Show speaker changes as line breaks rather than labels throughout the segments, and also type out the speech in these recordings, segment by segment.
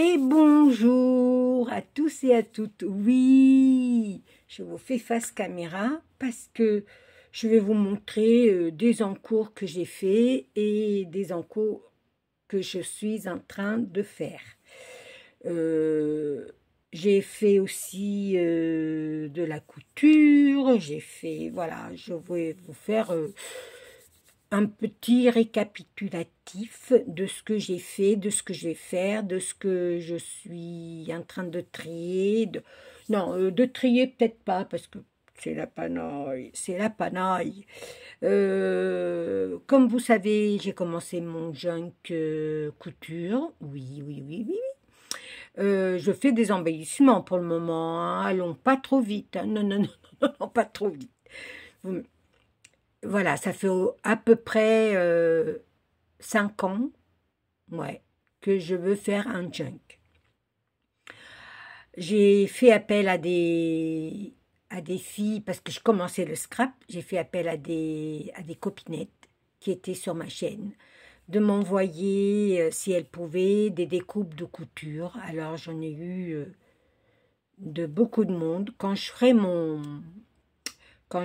Et bonjour à tous et à toutes. Oui, je vous fais face caméra parce que je vais vous montrer des encours que j'ai fait et des encours que je suis en train de faire. Euh, j'ai fait aussi de la couture, j'ai fait, voilà, je vais vous faire un petit récapitulatif de ce que j'ai fait, de ce que je vais faire, de ce que je suis en train de trier. Non, de trier peut-être pas, parce que c'est la panaille, c'est la panaille. Comme vous savez, j'ai commencé mon junk couture. Oui, oui, oui, oui. Je fais des embellissements pour le moment, hein. Allons pas trop vite, hein. Non, non, non, non, non, pas trop vite. Voilà, ça fait à peu près 5 ans, ouais, que je veux faire un junk. J'ai fait appel à des filles, parce que je commençais le scrap, j'ai fait appel à des copinettes qui étaient sur ma chaîne, de m'envoyer, si elles pouvaient, des découpes de couture. Alors j'en ai eu de beaucoup de monde. Quand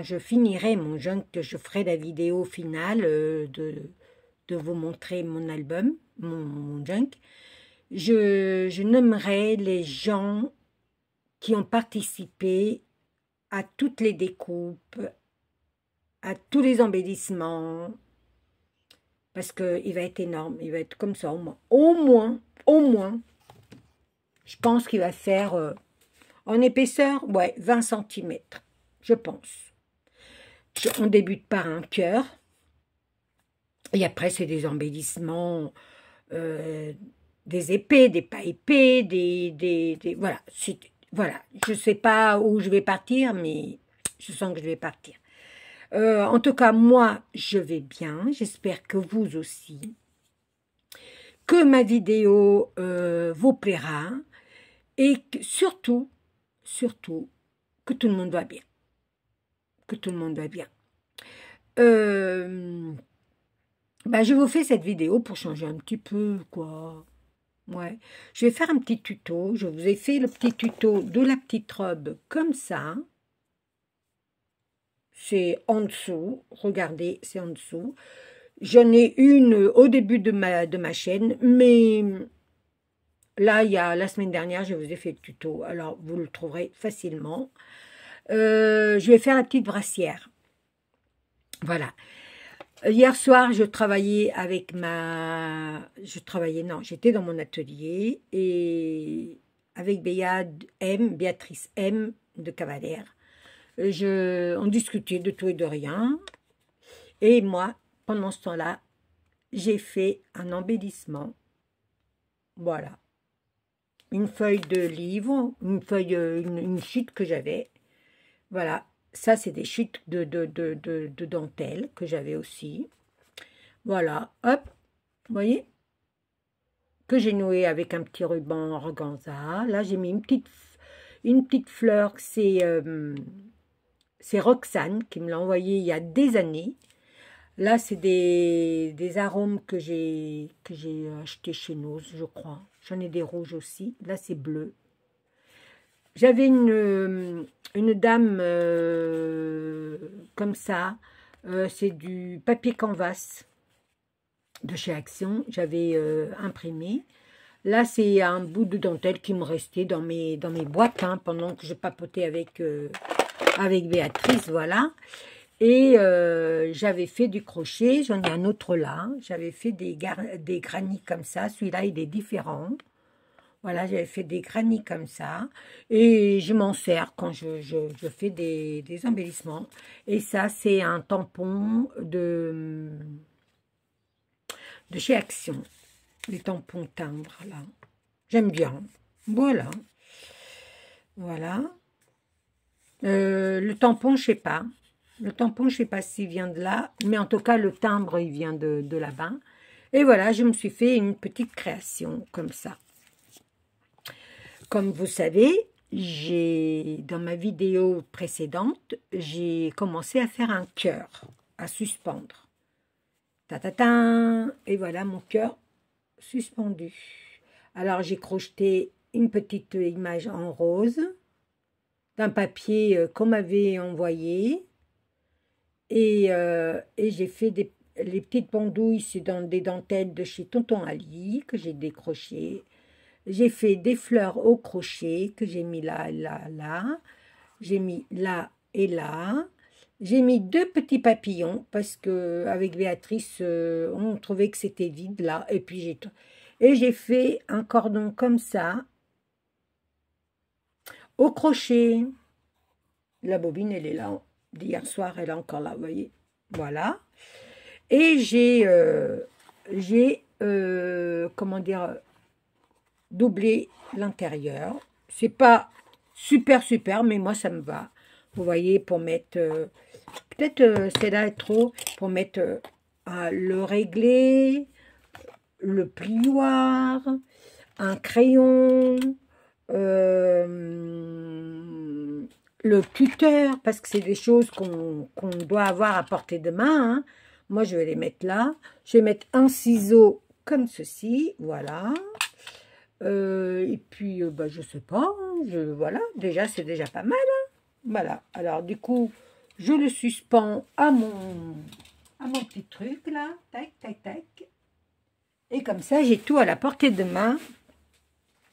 je finirai mon junk, je ferai la vidéo finale de vous montrer mon album, mon junk. Je nommerai les gens qui ont participé à toutes les découpes, à tous les embellissements, parce qu'il va être énorme, il va être comme ça au moins, je pense qu'il va faire en épaisseur, ouais, 20 centimètres, je pense. On débute par un cœur, et après c'est des embellissements, des épées, des pas épées, voilà, voilà, je sais pas où je vais partir, mais je sens que je vais partir. En tout cas, moi, je vais bien, j'espère que vous aussi, que ma vidéo vous plaira, et que, surtout, que tout le monde va bien, que tout le monde va bien. Je vous fais cette vidéo pour changer un petit peu, quoi. Ouais, je vais faire un petit tuto. Je vous ai fait le petit tuto de la petite robe comme ça. C'est en dessous. Regardez, c'est en dessous. J'en ai une au début de ma chaîne, mais là, il y a la semaine dernière, je vous ai fait le tuto. Alors, vous le trouverez facilement. Je vais faire la petite brassière. Voilà. Hier soir, je travaillais non, j'étais dans mon atelier et avec Béatrice M de Cavalère. On discutait de tout et de rien. Et moi, pendant ce temps-là, j'ai fait un embellissement. Voilà. Une feuille de livre, une chute que j'avais. Voilà. Ça, c'est des chutes de dentelle que j'avais aussi. Voilà, hop, vous voyez, que j'ai noué avec un petit ruban organza. Là, j'ai mis une petite fleur, c'est Roxane qui me l'a envoyé il y a des années. Là, c'est des arômes que j'ai achetés chez nous, je crois. J'en ai des rouges aussi. Là, c'est bleu. J'avais une dame comme ça. C'est du papier canvas de chez Action, j'avais imprimé. Là, c'est un bout de dentelle qui me restait dans mes boîtes, hein, pendant que je papotais avec Béatrice, voilà. Et j'avais fait du crochet, j'en ai un autre là. J'avais fait des granits comme ça, celui-là, il est différent. Voilà, j'avais fait des granits comme ça. Et je m'en sers quand je fais des embellissements. Et ça, c'est un tampon de chez Action, les tampons timbres, là. J'aime bien. Voilà. Voilà. Le tampon, je sais pas. Le tampon, je sais pas s'il vient de là, mais en tout cas, le timbre, il vient de là-bas. Et voilà, je me suis fait une petite création comme ça. Comme vous savez, dans ma vidéo précédente, j'ai commencé à faire un cœur, à suspendre. Ta ta ta, et voilà mon cœur suspendu. Alors, j'ai crocheté une petite image en rose d'un papier qu'on m'avait envoyé. Et j'ai fait les petites bandouilles, c'est dans des dentelles de chez Tonton Ali que j'ai décroché. J'ai fait des fleurs au crochet que j'ai mis là, là, là. J'ai mis là et là. J'ai mis deux petits papillons parce que avec Béatrice, on trouvait que c'était vide là. Et j'ai fait un cordon comme ça au crochet. La bobine, elle est là. D'hier soir, elle est encore là, vous voyez. Voilà. Et comment dire, doublé l'intérieur. C'est pas super, mais moi, ça me va. Vous voyez, pour mettre, peut-être celle-là est trop, pour mettre le réglé, le plioir, un crayon, le cutter, parce que c'est des choses qu'on doit avoir à portée de main. Hein. Moi, je vais les mettre là. Je vais mettre un ciseau comme ceci, voilà. Et puis, bah, je sais pas, voilà, déjà, c'est déjà pas mal. Hein. Voilà, alors du coup, je le suspends à mon petit truc, là. Tac, tac, tac. Et comme ça, j'ai tout à la portée de main,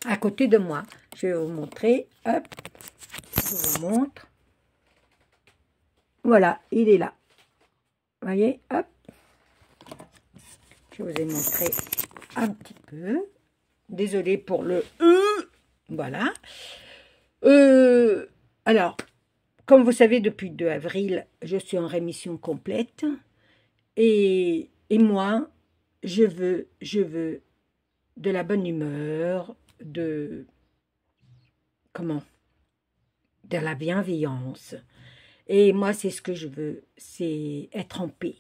à côté de moi. Je vais vous montrer, hop. Je vous montre. Voilà, il est là. Vous voyez, hop. Je vous ai montré un petit peu. Désolée pour le voilà. Alors, comme vous savez, depuis 2 avril, je suis en rémission complète. Et moi, je veux de la bonne humeur, de la bienveillance. Et moi, c'est ce que je veux, c'est être en paix.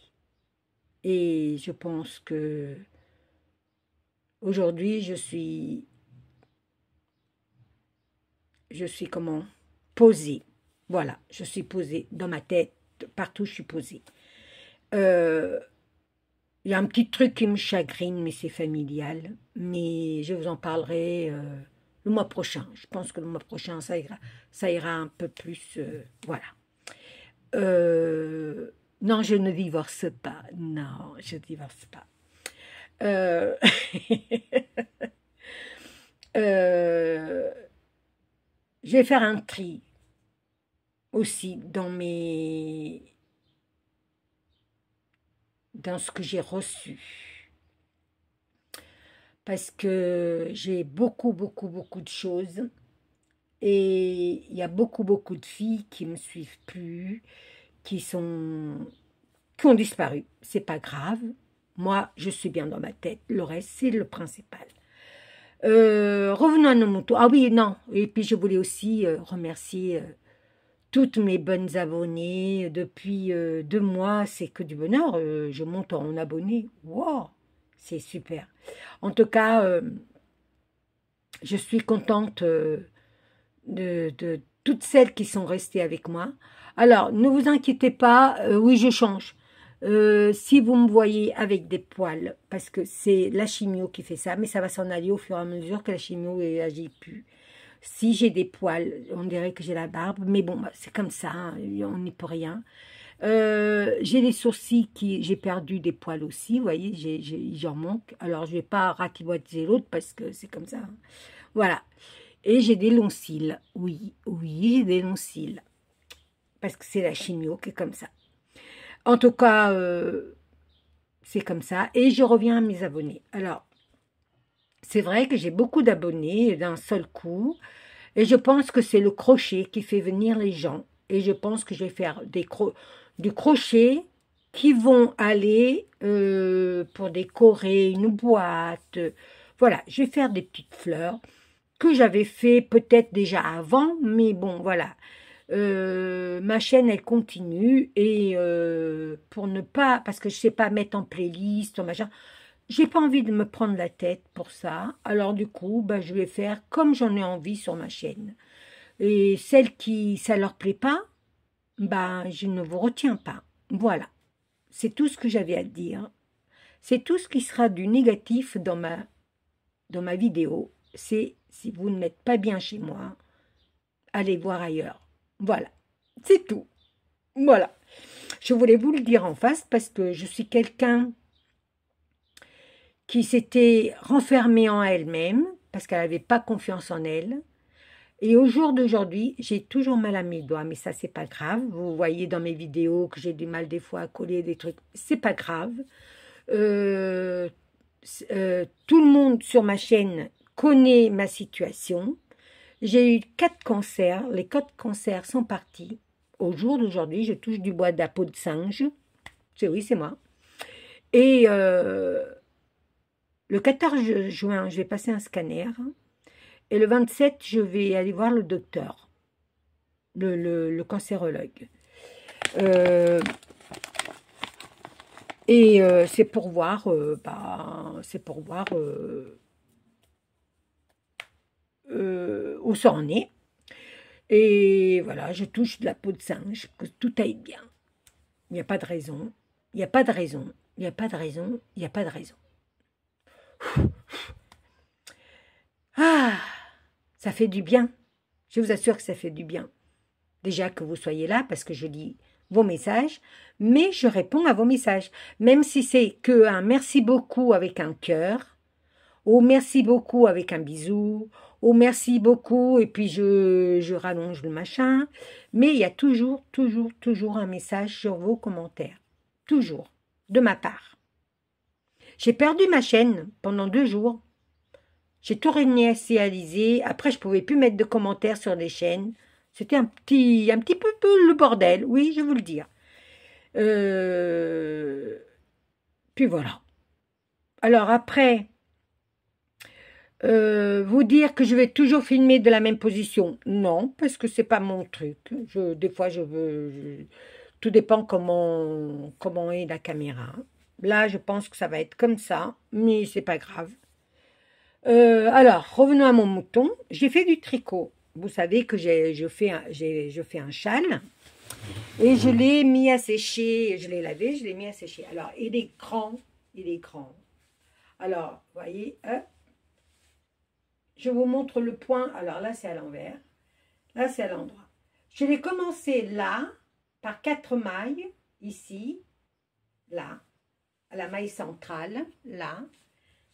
Et je pense que aujourd'hui, je suis posée. Voilà, je suis posée dans ma tête, partout je suis posée. Il y a un petit truc qui me chagrine, mais c'est familial. Mais je vous en parlerai le mois prochain. Je pense que le mois prochain, ça ira un peu plus, voilà. Non, je ne divorce pas. Non, je ne divorce pas. Je vais faire un tri aussi dans ce que j'ai reçu. Parce que j'ai beaucoup de choses. Et il y a beaucoup de filles qui me suivent plus, qui ont disparu. C'est pas grave. Moi, je suis bien dans ma tête. Le reste, c'est le principal. Revenons à nos moutons. Ah oui, non. Et puis, je voulais aussi remercier toutes mes bonnes abonnées. Depuis 2 mois, c'est que du bonheur. Je monte en abonnés. Wow, c'est super. En tout cas, je suis contente de toutes celles qui sont restées avec moi. Alors, ne vous inquiétez pas. Oui, je change. Si vous me voyez avec des poils, parce que c'est la chimio qui fait ça, mais ça va s'en aller au fur et à mesure que la chimio agit plus. Si j'ai des poils, on dirait que j'ai la barbe, mais bon, c'est comme ça, hein, on n'y peut rien. J'ai les sourcils j'ai perdu des poils aussi, vous voyez, j'en manque. Alors, je vais pas ratiboiser l'autre parce que c'est comme ça. Hein. Voilà. Et j'ai des longs cils. Oui, j'ai des longs cils. Parce que c'est la chimio qui est comme ça. En tout cas, c'est comme ça. Et je reviens à mes abonnés. Alors, c'est vrai que j'ai beaucoup d'abonnés d'un seul coup. Et je pense que c'est le crochet qui fait venir les gens. Et je pense que je vais faire du crochet qui vont aller pour décorer une boîte. Voilà, je vais faire des petites fleurs que j'avais fait peut-être déjà avant. Mais bon, voilà. Ma chaîne, elle continue. Et pour ne pas... Parce que je ne sais pas mettre en playlist, en machin... J'ai pas envie de me prendre la tête pour ça. Alors du coup, bah, je vais faire comme j'en ai envie sur ma chaîne. Et celles qui ça leur plaît pas, bah, je ne vous retiens pas. Voilà. C'est tout ce que j'avais à dire. C'est tout ce qui sera du négatif dans dans ma vidéo, c'est si vous n'êtes pas bien chez moi, allez voir ailleurs. Voilà, c'est tout. Voilà. Je voulais vous le dire en face parce que je suis quelqu'un qui s'était renfermée en elle-même parce qu'elle n'avait pas confiance en elle. Et au jour d'aujourd'hui, j'ai toujours mal à mes doigts, mais ça, c'est pas grave. Vous voyez dans mes vidéos que j'ai du mal des fois à coller des trucs. C'est pas grave. Tout le monde sur ma chaîne connaît ma situation. J'ai eu 4 cancers. Les 4 cancers sont partis. Au jour d'aujourd'hui, je touche du bois de la peau de singe. Oui, c'est moi. Et le 14 juin, je vais passer un scanner. Et le 27, je vais aller voir le docteur, le cancérologue. C'est pour voir, où ça en est. Et voilà, je touche de la peau de singe, que tout aille bien. Il n'y a pas de raison, il n'y a pas de raison, il n'y a pas de raison, il n'y a pas de raison. Ah, ça fait du bien. Je vous assure que ça fait du bien. Déjà que vous soyez là, parce que je lis vos messages, mais je réponds à vos messages. Même si c'est que un merci beaucoup avec un cœur, ou merci beaucoup avec un bisou, ou merci beaucoup, et puis je rallonge le machin. Mais il y a toujours un message sur vos commentaires. Toujours, de ma part. J'ai perdu ma chaîne pendant 2 jours. J'ai tout réinitialisé. Après, je ne pouvais plus mettre de commentaires sur les chaînes. C'était un petit peu le bordel, oui, je veux le dire. Puis voilà. Alors après, vous dire que je vais toujours filmer de la même position, non, parce que c'est pas mon truc. Des fois, tout dépend comment est la caméra. Là, je pense que ça va être comme ça, mais c'est pas grave. Alors, revenons à mon mouton. J'ai fait du tricot. Vous savez que je fais un châle et je l'ai mis à sécher. Je l'ai lavé, je l'ai mis à sécher. Alors, il est grand, il est grand. Alors, vous voyez, je vous montre le point. Alors là, c'est à l'envers. Là, c'est à l'endroit. Je l'ai commencé là, par 4 mailles, ici, là, à la maille centrale, là.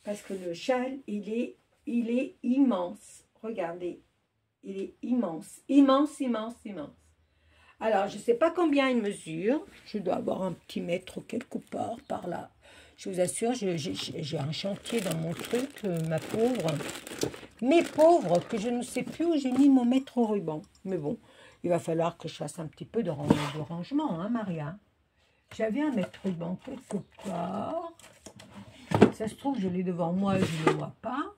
Parce que le châle, il est immense. Regardez, il est immense. Immense, immense, immense. Alors, je ne sais pas combien il mesure. Je dois avoir un petit mètre quelque part par là. Je vous assure, j'ai un chantier dans mon truc, ma pauvre. Mes pauvres, que je ne sais plus où j'ai mis mon mètre au ruban. Mais bon, il va falloir que je fasse un petit peu de rangement, hein, Maria. J'avais un mètre ruban quelque part. Ça se trouve, je l'ai devant moi et je ne le vois pas.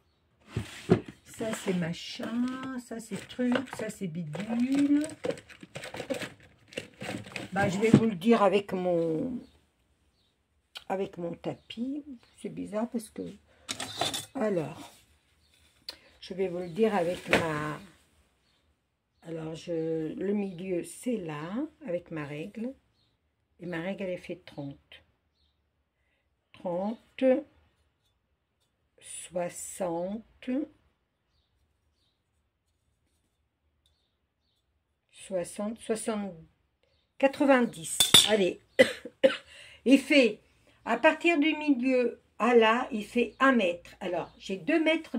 Ça, c'est machin. Ça, c'est truc. Ça, c'est bidule. Bah, je vais vous le dire avec mon tapis. C'est bizarre parce que... Alors, je vais vous le dire avec ma... Alors, le milieu, c'est là, avec ma règle. Et ma règle, elle est faite 30. 30... 60, 60, 60, 90. Allez, il fait, à partir du milieu à là, il fait 1 mètre. Alors, j'ai 2 mètres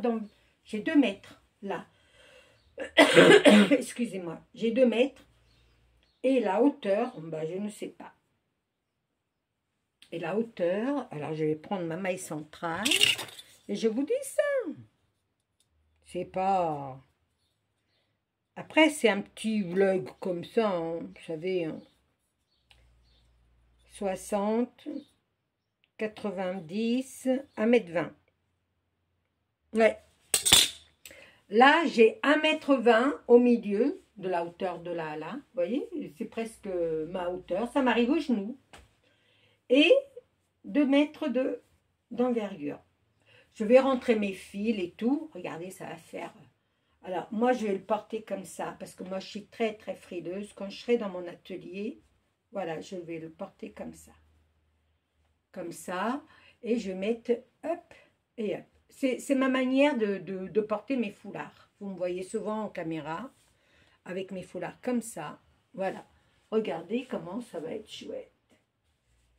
j'ai 2 mètres là. Excusez-moi, j'ai 2 mètres. Et la hauteur, bah, je ne sais pas. Et la hauteur, alors je vais prendre ma maille centrale. Et je vous dis ça. C'est pas... Après, c'est un petit vlog comme ça, hein, vous savez. Hein. 60, 90, 1m20. Ouais. Là, j'ai 1m20 au milieu de la hauteur de là à là. Vous voyez, c'est presque ma hauteur. Ça m'arrive au genou. Et 2 mètres d'envergure. Je vais rentrer mes fils et tout. Regardez, ça va faire... Alors, moi, je vais le porter comme ça. Parce que moi, je suis très, très frileuse. Quand je serai dans mon atelier, voilà, je vais le porter comme ça. Comme ça. Et je vais mettre, hop, et hop. c'est ma manière de porter mes foulards. Vous me voyez souvent en caméra avec mes foulards comme ça. Voilà. Regardez comment ça va être chouette.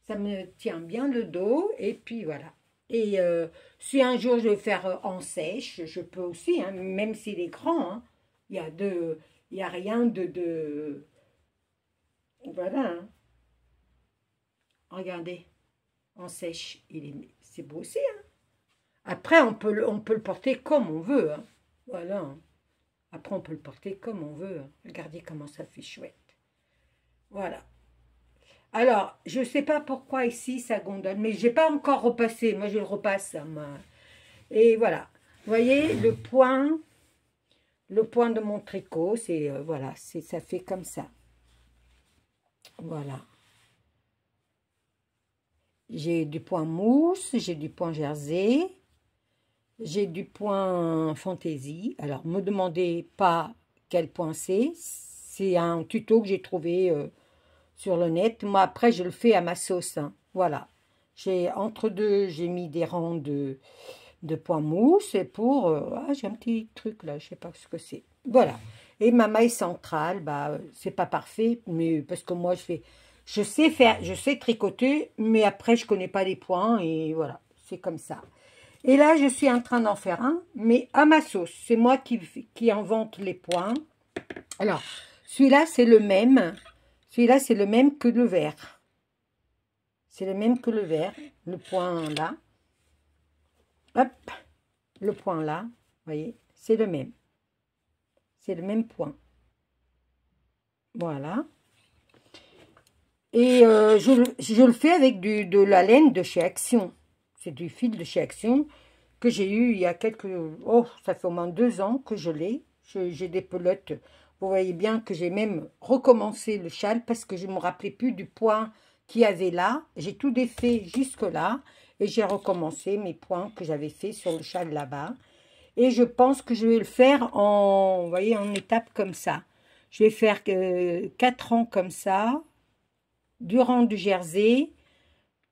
Ça me tient bien le dos et puis voilà. Et si un jour je veux faire en sèche, je peux aussi, hein, même s'il est grand. Hein. Il y a rien de... Voilà. Hein. Regardez, en sèche, c'est beau aussi. Hein. Après, on peut le porter comme on veut. Hein. Voilà. Hein. Après, on peut le porter comme on veut. Hein. Regardez comment ça fait chouette. Voilà. Alors, je ne sais pas pourquoi ici ça gondole, mais je n'ai pas encore repassé. Moi, je le repasse. Et voilà. Vous voyez, le point de mon tricot, c'est voilà, ça fait comme ça. Voilà. J'ai du point mousse, j'ai du point jersey, j'ai du point fantaisie. Alors, ne me demandez pas quel point c'est. C'est un tuto que j'ai trouvé sur le net. Moi, après, je le fais à ma sauce. Hein. Voilà. Entre deux, j'ai mis des rangs de points mousse. Et pour... j'ai un petit truc là, je ne sais pas ce que c'est. Voilà. Et ma maille centrale, bah, c'est pas parfait, mais parce que moi, je sais tricoter, mais après, je connais pas les points. Et voilà, c'est comme ça. Et là, je suis en train d'en faire un, mais à ma sauce. C'est moi qui invente les points. Alors, celui-là, c'est le même. Celui-là, c'est le même que le vert. C'est le même que le vert. Le point là. Hop. Le point là. Vous voyez, c'est le même. C'est le même point. Voilà. Et je le fais avec de la laine de chez Action. C'est du fil de chez Action que j'ai eu il y a Oh, ça fait au moins 2 ans que je l'ai. J'ai des pelotes. Vous voyez bien que j'ai même recommencé le châle parce que je ne me rappelais plus du point qu'il y avait là. J'ai tout défait jusque là et j'ai recommencé mes points que j'avais fait sur le châle là-bas. Et je pense que je vais le faire vous voyez, en étapes comme ça. Je vais faire 4 rangs comme ça, du rang du jersey.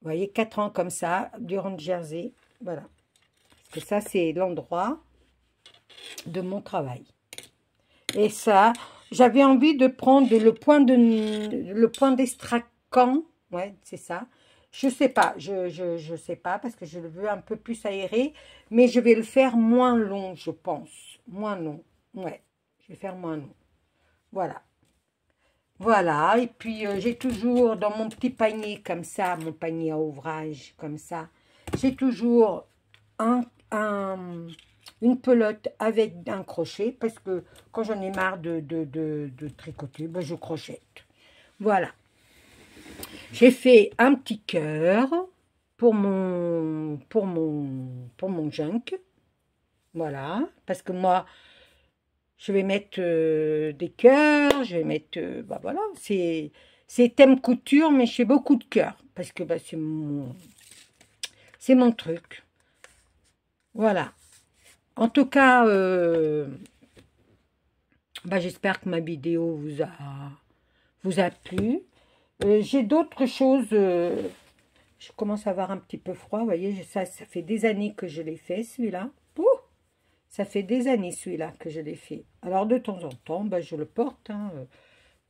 Vous voyez, 4 rangs comme ça, du rang de jersey. Voilà. Parce que ça, c'est l'endroit de mon travail. Et ça, j'avais envie de prendre le point d'estracan. Ouais, c'est ça. Je sais pas, je sais pas parce que je le veux un peu plus aéré, mais je vais le faire moins long, je pense. Moins long. Ouais, je vais faire moins long. Voilà. Voilà, et puis j'ai toujours dans mon petit panier comme ça, mon panier à ouvrage comme ça, j'ai toujours une pelote avec un crochet parce que quand j'en ai marre de tricoter, ben, je crochette. Voilà. J'ai fait un petit cœur pour mon junk. Voilà, parce que moi, je vais mettre des cœurs, je vais mettre, bah voilà, c'est thème couture, mais je fais beaucoup de cœurs, parce que bah, c'est mon truc. Voilà. En tout cas, bah, j'espère que ma vidéo vous a plu. J'ai d'autres choses, je commence à avoir un petit peu froid, vous voyez, ça fait des années que je l'ai fait, celui-là. Ça fait des années celui-là que je l'ai fait. Alors de temps en temps, ben, je le porte. Hein,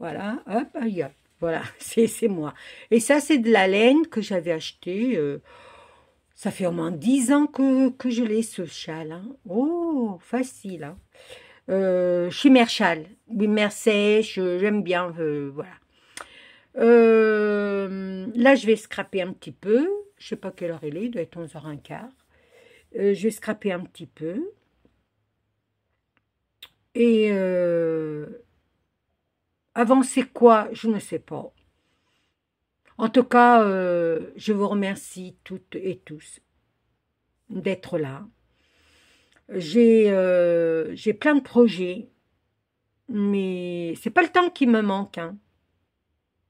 voilà, hop, aïe, voilà, c'est moi. Et ça, c'est de la laine que j'avais acheté. Ça fait au moins 10 ans que je l'ai, ce châle. Hein. Oh, facile. Hein. Chimère oui, sèche, j'aime bien. Voilà. Là, je vais scraper un petit peu. Je ne sais pas quelle heure il est, il doit être 11h15. Je vais scraper un petit peu. Et avant, c'est quoi? Je ne sais pas. En tout cas, je vous remercie toutes et tous d'être là. J'ai plein de projets, mais c'est pas le temps qui me manque. Hein.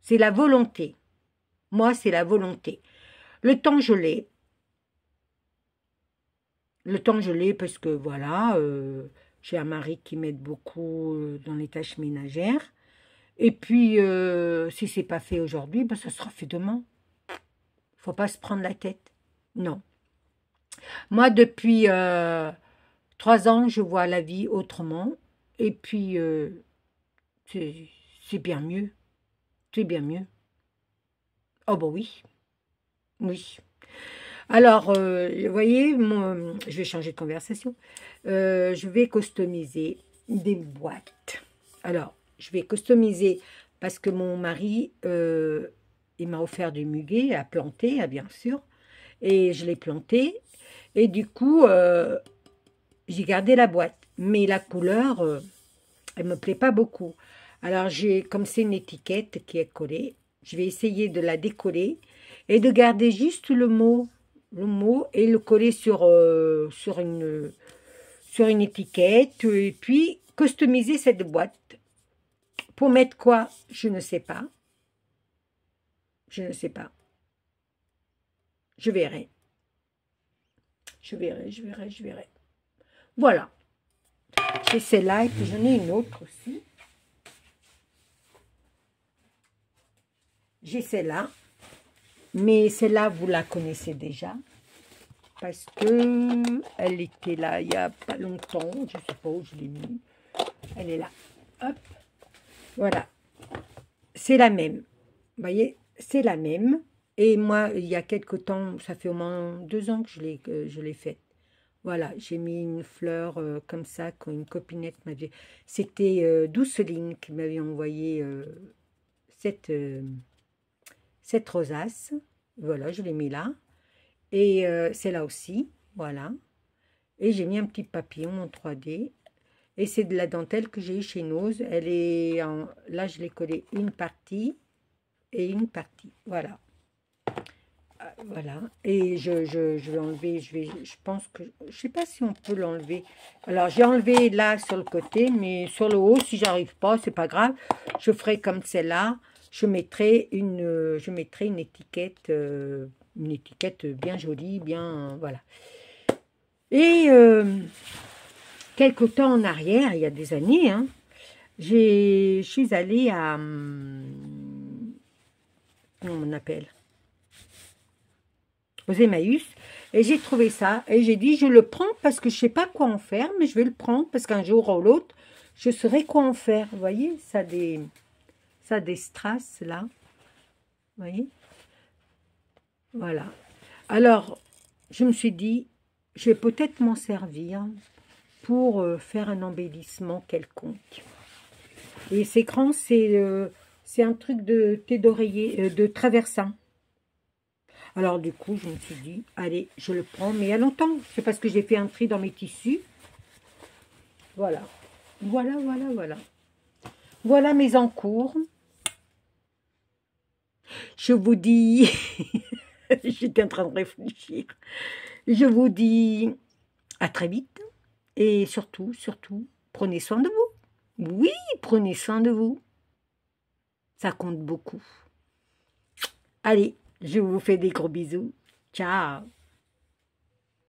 C'est la volonté. Moi, c'est la volonté. Le temps, je l'ai. Le temps, je l'ai parce que, voilà, j'ai un mari qui m'aide beaucoup dans les tâches ménagères. Et puis, si c'est pas fait aujourd'hui, ben, ça sera fait demain. Faut pas se prendre la tête. Non. Moi, depuis 3 ans, je vois la vie autrement. Et puis, c'est c'est bien mieux. C'est bien mieux. Oh, bah oui, oui. Alors, vous voyez, je vais changer de conversation. Je vais customiser des boîtes. Alors, je vais customiser parce que mon mari, il m'a offert du muguet à planter, bien sûr. Et je l'ai planté. Et du coup, j'ai gardé la boîte. Mais la couleur, elle me plaît pas beaucoup. Alors, comme c'est une étiquette qui est collée, je vais essayer de la décoller et de garder juste le mot et le coller sur une étiquette et puis customiser cette boîte. Pour mettre quoi? Je ne sais pas. Je ne sais pas. Je verrai. Je verrai, je verrai, je verrai. Voilà. J'ai celle-là et puis j'en ai une autre aussi. J'ai celle-là. Mais celle-là, vous la connaissez déjà. Parce que elle était là il n'y a pas longtemps. Je ne sais pas où je l'ai mis. Elle est là. Hop. Voilà. C'est la même. Vous voyez, c'est la même. Et moi, il y a quelque temps, ça fait au moins 2 ans que je l'ai faite. Voilà, j'ai mis une fleur comme ça, quand une copinette m'avait... C'était Douceline qui m'avait envoyé cette, cette rosace. Voilà, je l'ai mis là. Et c'est là aussi, voilà. Et j'ai mis un petit papillon en 3D. Et c'est de la dentelle que j'ai eu chez Nose. Elle est en... Là, je l'ai collée une partie et une partie. Voilà. Voilà. Et je vais enlever, je pense que... Je sais pas si on peut l'enlever. Alors, j'ai enlevé là sur le côté, mais sur le haut, si j'arrive pas, c'est pas grave. Je ferai comme celle-là. Je mettrai une étiquette bien jolie, bien... voilà. Et quelque temps en arrière, il y a des années, hein, je suis allée à... comment on appelle? Aux Emmaüs, et j'ai trouvé ça, et j'ai dit, je le prends parce que je ne sais pas quoi en faire, mais je vais le prendre parce qu'un jour ou l'autre, je saurai quoi en faire. Vous voyez, ça a des strass là. Vous voyez? Voilà. Alors, je me suis dit, je vais peut-être m'en servir pour faire un embellissement quelconque. Et ces crans, c'est un truc de thé d'oreiller, de traversin. Alors du coup, je me suis dit, allez, je le prends, mais il y a longtemps. C'est parce que j'ai fait un tri dans mes tissus. Voilà. Voilà, voilà, voilà. Voilà mes encours. Je vous dis, j'étais en train de réfléchir. Je vous dis à très vite. Et surtout, surtout, prenez soin de vous. Oui, prenez soin de vous. Ça compte beaucoup. Allez, je vous fais des gros bisous. Ciao.